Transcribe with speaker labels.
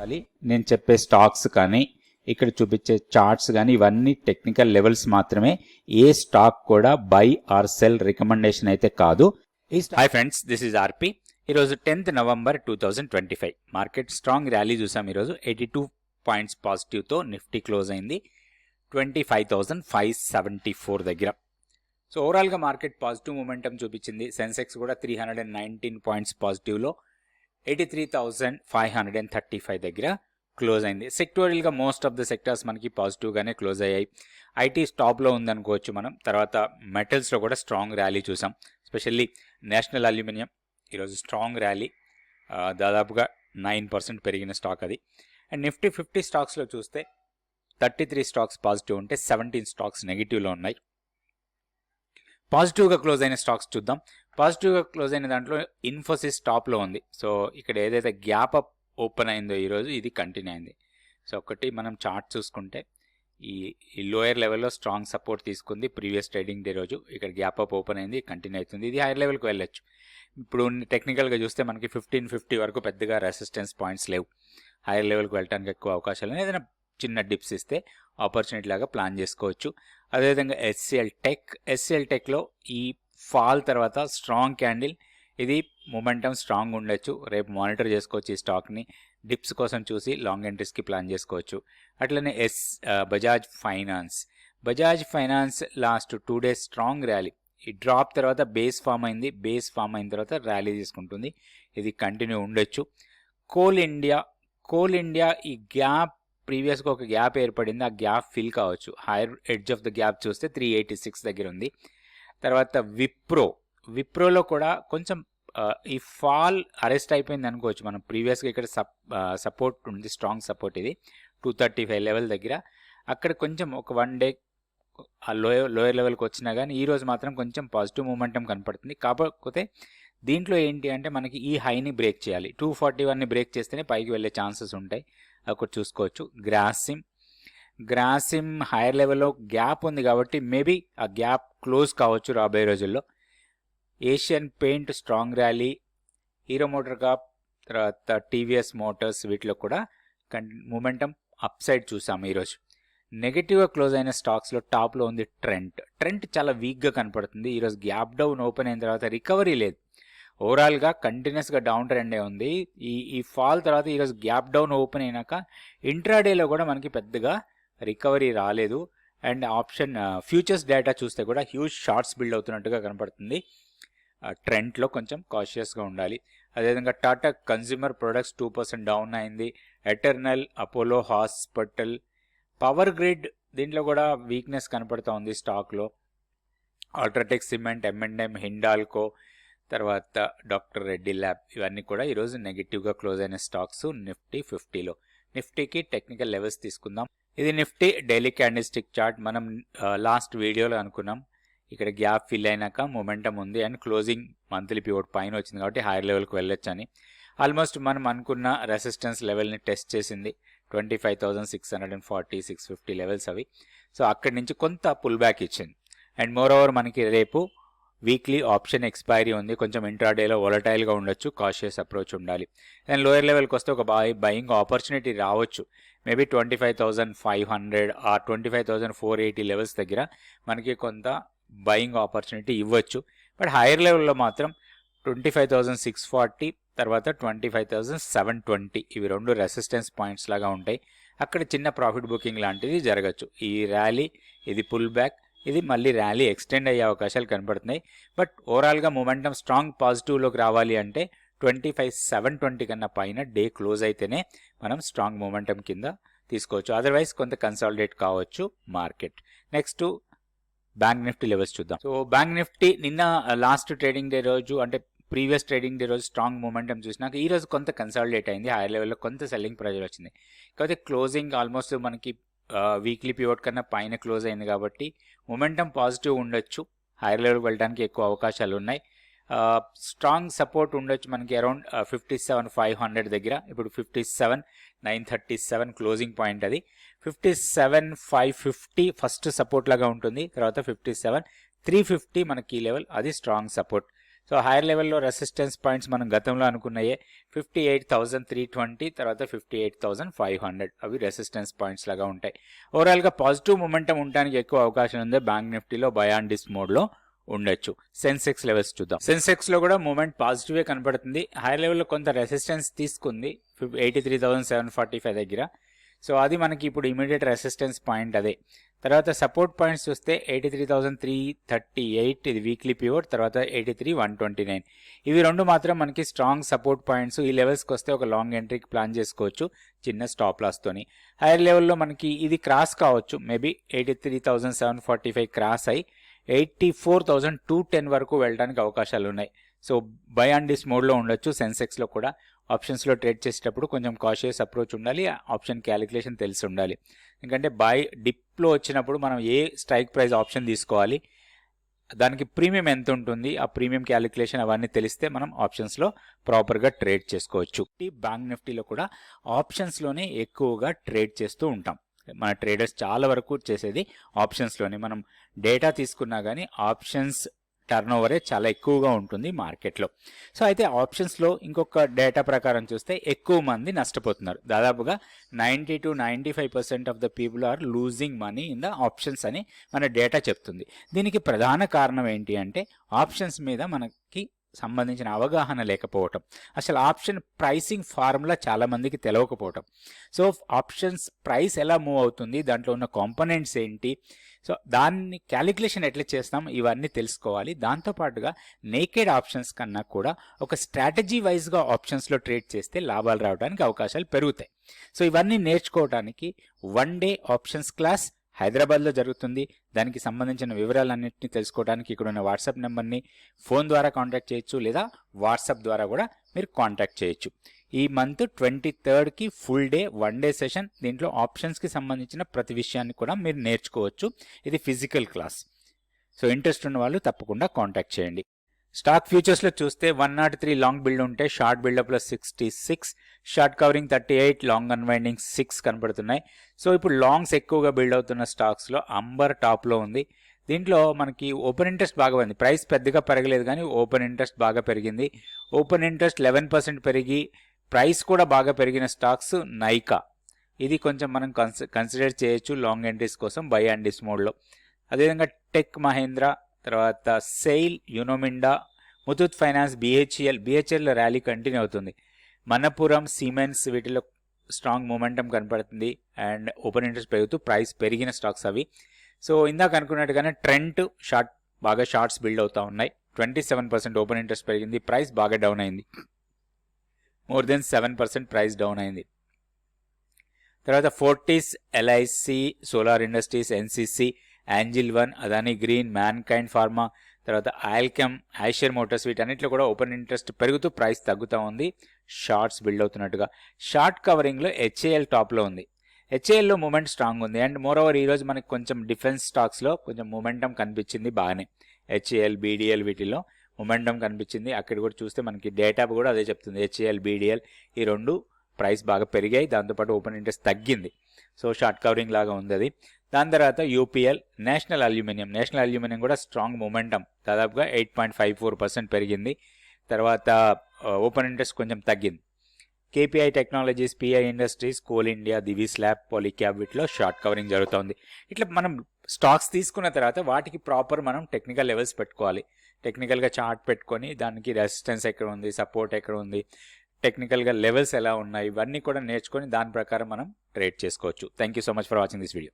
Speaker 1: ఉండాలి. నేను చెప్పే స్టాక్స్ కానీ ఇక్కడ చూపించే చార్ట్స్ కానీ ఇవన్నీ టెక్నికల్ లెవెల్స్ మాత్రమే. ఏ స్టాక్ కూడా బై ఆర్ సెల్ రికమెండేషన్ అయితే కాదు. హాయ్ ఫ్రెండ్స్, దిస్ ఈజ్ ఆర్పి. ఈరోజు 10th November 2025 market strong rally చూసాం. ఈరోజు 82 పాయింట్స్ పాజిటివ్తో నిఫ్టీ క్లోజ్ అయింది 25,574 దగ్గర. సో ఓవరాల్గా మార్కెట్ పాజిటివ్ మూమెంటం చూపించింది. సెన్సెక్స్ కూడా 319 పాయింట్స్ పాజిటివ్లో 83,535 దగ్గర క్లోజ్ అయింది. సెక్టోరియల్గా మోస్ట్ ఆఫ్ ద సెక్టర్స్ మనకి పాజిటివ్గానే క్లోజ్ అయ్యాయి. ఐటీ స్టాప్లో ఉందనుకోవచ్చు మనం. తర్వాత మెటల్స్లో కూడా స్ట్రాంగ్ ర్యాలీ చూసాం. స్పెషల్లీ నేషనల్ అల్యూమినియం ఈరోజు స్ట్రాంగ్ ర్యాలీ, దాదాపుగా 9% పెరిగిన స్టాక్ అది. అండ్ నిఫ్టీ 50 స్టాక్స్లో చూస్తే 33 స్టాక్స్ పాజిటివ్ ఉంటే 17 స్టాక్స్ నెగిటివ్లో ఉన్నాయి. పాజిటివ్గా క్లోజ్ అయిన స్టాక్స్ చూద్దాం. పాజిటివ్గా క్లోజ్ అయిన దాంట్లో ఇన్ఫోసిస్ టాప్లో ఉంది. సో ఇక్కడ ఏదైతే గ్యాప్ అప్ ఓపెన్ అయిందో ఈరోజు ఇది కంటిన్యూ అయింది. సో ఒకటి మనం చార్ట్ చూసుకుంటే ఈ లోయర్ లెవెల్లో స్ట్రాంగ్ సపోర్ట్ తీసుకుంది ప్రీవియస్ ట్రేడింగ్ డే రోజు. ఇక్కడ గ్యాప్ అప్ ఓపెన్ అయింది, కంటిన్యూ అవుతుంది. ఇది హైయర్ లెవెల్కి వెళ్ళొచ్చు. ఇప్పుడు టెక్నికల్గా చూస్తే మనకి 1550 వరకు పెద్దగా రెసిస్టెన్స్ పాయింట్స్ లేవు. హైయర్ లెవెల్కి వెళ్ళడానికి ఎక్కువ అవకాశాలు ఉన్నాయి. ఏదైనా చిన్న డిప్స్ ఇస్తే ఆపర్చునిటీ లాగా ప్లాన్ చేసుకోవచ్చు. అదేవిధంగా ఎస్సీఎల్ టెక్లో ఈ ఫాల్ తర్వాత స్ట్రాంగ్ క్యాండిల్, ఇది మొమెంటం స్ట్రాంగ్ ఉండొచ్చు. రేపు మానిటర్ చేసుకోవచ్చు ఈ స్టాక్ని. డిప్స్ కోసం చూసి లాంగ్ ఎంట్రీస్కి ప్లాన్ చేసుకోవచ్చు. అట్లనే Bajaj finance last 2 days strong rally. ఈ డ్రాప్ తర్వాత బేస్ ఫామ్ అయింది. బేస్ ఫామ్ అయిన తర్వాత ర్యాలీ తీసుకుంటుంది. ఇది కంటిన్యూ ఉండొచ్చు. కోల్ ఇండియా ఈ గ్యాప్, ప్రీవియస్గా ఒక గ్యాప్ ఏర్పడింది, ఆ గ్యాప్ ఫిల్ కావచ్చు. Hire edge of the gap చూస్తే 386 దగ్గర ఉంది. తర్వాత విప్రోలో కూడా కొంచెం ఈ ఫాల్ అరెస్ట్ అయిపోయింది అనుకోవచ్చు మనం. ప్రీవియస్గా ఇక్కడ సపోర్ట్ ఉంది, స్ట్రాంగ్ సపోర్ట్. ఇది 235 లెవెల్ దగ్గర. అక్కడ కొంచెం ఒక 1 day ఆ లోయర్ లెవెల్కి వచ్చినా కానీ ఈరోజు మాత్రం కొంచెం పాజిటివ్ మూమెంటం కనపడుతుంది. కాకపోతే దీంట్లో ఏంటి అంటే మనకి ఈ హైని బ్రేక్ చేయాలి. 241ని బ్రేక్ చేస్తేనే పైకి వెళ్ళే ఛాన్సెస్ ఉంటాయి. ఒకటి చూసుకోవచ్చు. గ్రాసిమ్ హైయర్ లెవెల్లో గ్యాప్ ఉంది కాబట్టి మేబీ ఆ గ్యాప్ క్లోజ్ కావచ్చు రాబోయే రోజుల్లో. Asian Paint strong rally. హీరో మోటార్ కాప్, తర్వాత టీవీఎస్ మోటార్స్, వీటిలో కూడా మూమెంటం అప్ సైడ్ చూసాము ఈరోజు. నెగిటివ్గా క్లోజ్ అయిన స్టాక్స్లో టాప్లో ఉంది ట్రెంట్ చాలా వీక్గా కనపడుతుంది. ఈరోజు గ్యాప్ డౌన్ ఓపెన్ అయిన తర్వాత రికవరీ లేదు. ఓవరాల్గా కంటిన్యూస్గా డౌన్ ట్రెండే ఉంది. ఈ ఫాల్ తర్వాత ఈరోజు గ్యాప్ డౌన్ ఓపెన్ అయినాక ఇంట్రాడేలో కూడా మనకి పెద్దగా రికవరీ రాలేదు. అండ్ ఫ్యూచర్స్ డేటా చూస్తే కూడా హ్యూజ్ షార్ట్స్ బిల్డ్ అవుతున్నట్టుగా కనపడుతుంది. ట్రెండ్లో కొంచెం కాషియస్గా ఉండాలి. అదేవిధంగా టాటా కన్స్యూమర్ ప్రొడక్ట్స్ 2% డౌన్ అయింది. Eternal, Apollo hospital, power grid, దీంట్లో కూడా వీక్నెస్ కనపడుతూ ఉంది స్టాక్లో. అల్ట్రాటెక్ సిమెంట్, M&M, హిండాల్కో, తర్వాత డాక్టర్ రెడ్డి ల్యాబ్, ఇవన్నీ కూడా ఈరోజు నెగిటివ్గా క్లోజ్ అయిన స్టాక్స్ నిఫ్టీ 50లో. నిఫ్టీకి టెక్నికల్ లెవెల్స్ తీసుకుందాం. ఇది Nifty daily candle stick chart. మనం లాస్ట్ వీడియోలో అనుకున్నాం ఇక్కడ గ్యాప్ ఫిల్ అయినాక మొమెంటం ఉంది అండ్ క్లోజింగ్ మంత్లీ పివోట్ పైన వచ్చింది కాబట్టి హైయర్ లెవెల్కి వెళ్ళొచ్చు అని. ఆల్మోస్ట్ మనం అనుకున్న రెసిస్టెన్స్ లెవెల్ని టెస్ట్ చేసింది. 25,640, 650 లెవెల్స్ అవి. సో అక్కడి నుంచి కొంత పుల్ బ్యాక్ ఇచ్చింది. అండ్ మోర్ ఓవర్ మనకి రేపు వీక్లీ ఆప్షన్ ఎక్స్పైరీ ఉంది. కొంచెం ఇంట్రాడేలో వొలటైల్గా ఉండొచ్చు, కాషియస్ అప్రోచ్ ఉండాలి. అండ్ లోయర్ లెవెల్కి వస్తే ఒక బయింగ్ ఆపర్చునిటీ రావచ్చు. మేబీ 25,500 ఆర్ 25,480 లెవెల్స్ దగ్గర మనకి కొంత బయింగ్ ఆపర్చునిటీ ఇవ్వచ్చు. బట్ హైయర్ లెవెల్లో మాత్రం 25,640 తర్వాత 25,720 ఇవి 2 రెసిస్టెన్స్ పాయింట్స్ లాగా ఉంటాయి. అక్కడ చిన్న ప్రాఫిట్ బుకింగ్ లాంటిది జరగచ్చు. ఈ ర్యాలీ, ఇది పుల్ బ్యాక్, ఇది మళ్ళీ ర్యాలీ ఎక్స్టెండ్ అయ్యే అవకాశాలు కనపడుతున్నాయి. బట్ ఓవరాల్గా మొమెంటం స్ట్రాంగ్ పాజిటివ్లోకి రావాలి అంటే 25,720 కన్నా పైన డే క్లోజ్ అయితేనే మనం స్ట్రాంగ్ మొమెంటం కింద తీసుకోవచ్చు. అదర్వైజ్ కొంత కన్సాలిడేట్ కావచ్చు market. Next bank Nifty levels చూద్దాం. సో బ్యాంక్ నిఫ్టీ నిన్న లాస్ట్ ట్రేడింగ్ డే రోజు అంటే ప్రీవియస్ ట్రేడింగ్ డే రోజు స్ట్రాంగ్ మూమెంటం చూసినాక ఈ రోజు కొంత కన్సాలిడేట్ అయింది. హైయర్ లెవెల్లో కొంత సెల్లింగ్ ప్రెజర్ వచ్చింది. కాకపోతే క్లోజింగ్ ఆల్మోస్ట్ మనకి వీక్లీ పివోట్ కన్నా పైన క్లోజ్ అయింది కాబట్టి మొమెంటం పాజిటివ్ ఉండొచ్చు. హైయర్ లెవెల్కి వెళ్ళడానికి ఎక్కువ అవకాశాలు ఉన్నాయి. స్ట్రాంగ్ సపోర్ట్ ఉండొచ్చు మనకి అరౌండ్ 57,500 దగ్గర. ఇప్పుడు 57,937 క్లోజింగ్ పాయింట్. అది 57,550 ఫస్ట్ సపోర్ట్ లాగా ఉంటుంది. తర్వాత 57,350 మన కీ లెవెల్, అది స్ట్రాంగ్ సపోర్ట్. సో హైయర్ లెవెల్లో రెసిస్టెన్స్ పాయింట్స్ మనం గతంలో అనుకున్నాయే 58,320 తర్వాత 58,500 అవి రెసిస్టెన్స్ పాయింట్స్ లాగా ఉంటాయి. ఓవరాల్గా పాజిటివ్ మొమెంటం ఉండడానికి ఎక్కువ అవకాశం ఉంది బ్యాంక్ నిఫ్టీలో బై ఆన్ డిస్ మోడ్లో ఉండొచ్చు. సెన్సెక్స్ లెవెల్స్ చూద్దాం. సెన్సెక్స్ లో కూడా మూమెంట్ పాజిటివ్ కనబడుతుంది. హై లెవెల్లో కొంత రెసిస్టెన్స్ తీసుకుంది 83,745 దగ్గర. సో అది మనకి ఇప్పుడు ఇమీడియట్ రెసిస్టెన్స్ పాయింట్ అదే. తర్వాత సపోర్ట్ పాయింట్స్ చూస్తే 83,338 ఇది వీక్లీ పివోట్, తర్వాత 83,129 ఇవి రెండు మాత్రం మనకి స్ట్రాంగ్ సపోర్ట్ పాయింట్స్. ఈ లెవెల్స్కి వస్తే ఒక లాంగ్ ఎంట్రీకి ప్లాన్ చేసుకోవచ్చు చిన్న స్టాప్ లాస్తోని. హైయర్ లెవెల్లో మనకి ఇది క్రాస్ కావచ్చు, మేబీ 83,745 క్రాస్ అయి 84,210 వరకు వెళ్ళడానికి అవకాశాలు ఉన్నాయి. సో బై ఆన్ డిస్ మోడ్లో ఉండొచ్చు. సెన్సెక్స్లో కూడా ఆప్షన్స్లో ట్రేడ్ చేసేటప్పుడు కొంచెం కాషియస్ అప్రోచ్ ఉండాలి, ఆప్షన్ క్యాలిక్యులేషన్ తెలిసి ఉండాలి. ఎందుకంటే బై డిప్లో వచ్చినప్పుడు మనం ఏ స్ట్రైక్ ప్రైస్ ఆప్షన్ తీసుకోవాలి, దానికి ప్రీమియం ఎంత ఉంటుంది, ఆ ప్రీమియం క్యాలిక్యులేషన్ అవన్నీ తెలిస్తే మనం ఆప్షన్స్లో ప్రాపర్గా ట్రేడ్ చేసుకోవచ్చు. బ్యాంక్ నిఫ్టీలో కూడా ఆప్షన్స్లోనే ఎక్కువగా ట్రేడ్ చేస్తూ ఉంటాం. మన ట్రేడర్స్ చాలా వరకు చేసేది ఆప్షన్స్లోనే. మనం డేటా తీసుకున్నా కానీ ఆప్షన్స్ టర్న్ ఓవరే చాలా ఎక్కువగా ఉంటుంది మార్కెట్లో. సో అయితే ఆప్షన్స్లో ఇంకొక డేటా ప్రకారం చూస్తే ఎక్కువ మంది నష్టపోతున్నారు. దాదాపుగా 90 to 95% of the people are losing money in the options అని మన డేటా చెప్తుంది. దీనికి ప్రధాన కారణం ఏంటి అంటే ఆప్షన్స్ మీద మనకి సంబంధించిన అవగాహన లేకపోవటం, అసలు ఆప్షన్ ప్రైసింగ్ ఫార్ములా చాలా మందికి తెలియకపోవటం. సో ఆప్షన్స్ ప్రైస్ ఎలా మూవ్ అవుతుంది, దాంట్లో ఉన్న కాంపోనెంట్స్ ఏంటి, సో దాన్ని క్యాలిక్యులేషన్ ఎట్లా చేస్తాం, ఇవన్నీ తెలుసుకోవాలి. దాంతోపాటుగా నేకెడ్ ఆప్షన్స్ కన్నా కూడా ఒక స్ట్రాటజీ వైజ్గా ఆప్షన్స్లో ట్రేడ్ చేస్తే లాభాలు రావడానికి అవకాశాలు పెరుగుతాయి. సో ఇవన్నీ నేర్చుకోవడానికి 1 డే ఆప్షన్స్ క్లాస్ హైదరాబాద్లో జరుగుతుంది. దానికి సంబంధించిన వివరాలన్నింటినీ తెలుసుకోవడానికి ఇక్కడ ఉన్న వాట్సాప్ నెంబర్ని ఫోన్ ద్వారా కాంటాక్ట్ చేయొచ్చు, లేదా వాట్సాప్ ద్వారా కూడా మీరు కాంటాక్ట్ చేయొచ్చు. ఈ మంత్ 23కి ఫుల్ డే 1 డే సెషన్. దీంట్లో ఆప్షన్స్కి సంబంధించిన ప్రతి విషయాన్ని కూడా మీరు నేర్చుకోవచ్చు. ఇది ఫిజికల్ క్లాస్. సో ఇంట్రెస్ట్ ఉన్న వాళ్ళు తప్పకుండా కాంటాక్ట్ చేయండి. స్టాక్ ఫ్యూచర్స్లో చూస్తే 103 లాంగ్ బిల్డ్ ఉంటే షార్ట్ బిల్డప్లో 66, షార్ట్ కవరింగ్ 38, లాంగ్ అన్వైండింగ్ 6 కనపడుతున్నాయి. సో ఇప్పుడు లాంగ్స్ ఎక్కువగా బిల్డ్ అవుతున్న స్టాక్స్లో అంబర్ టాప్లో ఉంది. దీంట్లో మనకి ఓపెన్ ఇంట్రెస్ట్ బాగా ఉంది. ప్రైస్ పెద్దగా పెరగలేదు కానీ ఓపెన్ ఇంట్రెస్ట్ బాగా పెరిగింది. ఓపెన్ ఇంట్రెస్ట్ 11% పెరిగి ప్రైస్ కూడా బాగా పెరిగిన స్టాక్స్ నైకా, ఇది కొంచెం మనం కన్సిడర్ చేయొచ్చు లాంగ్ ఎంట్రీస్ కోసం బై అండ్ డిస్ మోడ్లో. అదేవిధంగా టెక్ మహేంద్ర, తర్వాత SAIL, Uno Minda, Muthoot finance, BHEL rally continue అవుతుంది. మనపురం, సిమెన్స్ వీటిలో స్ట్రాంగ్ మూమెంటం కనపడుతుంది అండ్ ఓపెన్ ఇంట్రెస్ట్ పెరుగుతూ ప్రైస్ పెరిగిన స్టాక్స్ అవి. సో ఇందాక అనుకున్నట్టుగానే ట్రెండ్ బాగా షార్ట్స్ బిల్డ్ అవుతూ ఉన్నాయి. 27% ఓపెన్ ఇంట్రెస్ట్ పెరిగింది, ప్రైస్ బాగా డౌన్ అయింది. మోర్ దెన్ 7% ప్రైస్ డౌన్ అయింది. తర్వాత Fortis, LIC, Solar Industries, NCC, Angel One, Adani green, man kind pharma, తర్వాత ఆయిల్కెమ్, ఐషర్ మోటార్స్ వీటన్నిటిలో కూడా ఓపెన్ ఇంట్రెస్ట్ పెరుగుతూ ప్రైస్ తగ్గుతూ ఉంది, షార్ట్స్ బిల్డ్ అవుతున్నట్టుగా. షార్ట్ కవరింగ్లో హెచ్ఏఎల్ టాప్లో ఉంది. హెచ్ఏఎల్లో మూమెంట్ స్ట్రాంగ్ ఉంది అండ్ మోర్ ఓవర్ ఈరోజు మనకి కొంచెం డిఫెన్స్ స్టాక్స్లో కొంచెం మూమెంటం కనిపించింది బాగానే. హెచ్ఏఎల్, బీడీఎల్ వీటిలో మూమెంటం కనిపించింది. అక్కడ కూడా చూస్తే మనకి డేటా కూడా అదే చెప్తుంది. హెచ్ఏఎల్, బీడీఎల్ ఈ రెండు ప్రైస్ బాగా పెరిగాయి, దాంతోపాటు ఓపెన్ ఇంట్రెస్ట్ తగ్గింది. సో షార్ట్ కవరింగ్ లాగా ఉంది అది. దాని తర్వాత యూపీఎల్, నేషనల్ అల్యూమినియం కూడా స్ట్రాంగ్ మూమెంటం, దాదాపుగా 8.54% పెరిగింది. తర్వాత ఓపెన్ ఇంట్రెస్ట్ కొంచెం తగ్గింది. KPI Technologies, PI Industries, Coal India, Divi's Lab, Polycab వీటిలో షార్ట్ కవరింగ్ జరుగుతుంది. ఇట్లా మనం స్టాక్స్ తీసుకున్న తర్వాత వాటికి ప్రాపర్ మనం టెక్నికల్ లెవెల్స్ పెట్టుకోవాలి. టెక్నికల్గా చార్ట్ పెట్టుకొని దానికి రెసిస్టెన్స్ ఎక్కడ ఉంది, సపోర్ట్ ఎక్కడ ఉంది, టెక్నికల్గా లెవెల్స్ ఎలా ఉన్నాయి, ఇవన్నీ కూడా నేర్చుకొని దాని ప్రకారం మనం ట్రేడ్ చేసుకోవచ్చు. Thank you so much for watching this video.